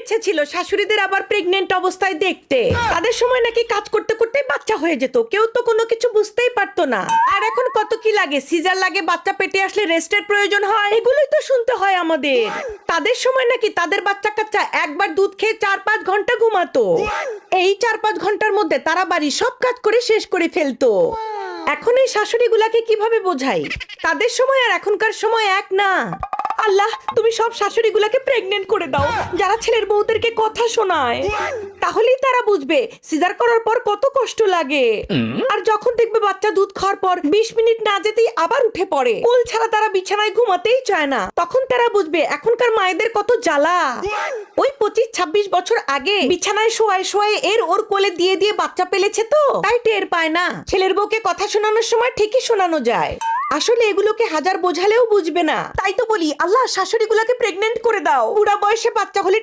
ইচ্ছে ছিল শাশুড়িদের আবার প্রেগনেন্ট অবস্থায় দেখতে। তাদের সময় নাকি কাজ করতে করতে বাচ্চা হয়ে যেত, কেউ তো কোনো কিছু বুঝতেই পারতো না। আর এখন কত কি লাগে, সিজার লাগে, বাচ্চা পেটে আসলে রেস্টের প্রয়োজন হয়, এগুলোই তো শুনতে হয় আমাদের। তাদের সময় নাকি তাদের বাচ্চা কাচ্চা একবার দুধ খেয়ে 4-5 ঘন্টা ঘুমাতো। এই 4-5 ঘন্টার মধ্যে তারা বাড়ির সব কাজ করে শেষ করে ফেলতো। এখন এই শাশুড়ি গুলাকে কিভাবে বোঝাই? তাদের সময় আর এখনকার সময় এক না। আল্লাহ, তুমি সব শাশুড়ি গুলাকে প্রেগনেন্ট করে দাও যারা ছেলের বউদেরকে কথা শোনায়। তাহলেই তারা বুঝবে সিজার করার পর কত কষ্ট লাগে। আর যখন দেখবে বাচ্চা দুধ খাওয়ার পর 20 মিনিট না যেতেই আবার উঠে পড়ে, কোল ছাড়া তারা বিছানায় ঘুমাতেই চায় না, তখন তারা বুঝবে এখনকার মায়েদের কত জ্বালা। ওই 25-26 বছর আগে বিছানায় শোয়ায় শোয়ায় এর ওর কোলে দিয়ে দিয়ে বাচ্চা পেলেছে, তো তাই টের পায় না। ছেলের বউকে কথা শোনানোর সময় ঠিকই শোনানো যায়, আসলে এগুলোকে হাজার বোঝালেও বুঝবে না। তাই তো বলি, আল্লাহ শাশুড়ি গুলাকে প্রেগনেন্ট করে দাও, বুড়া বয়সে বাচ্চা হলে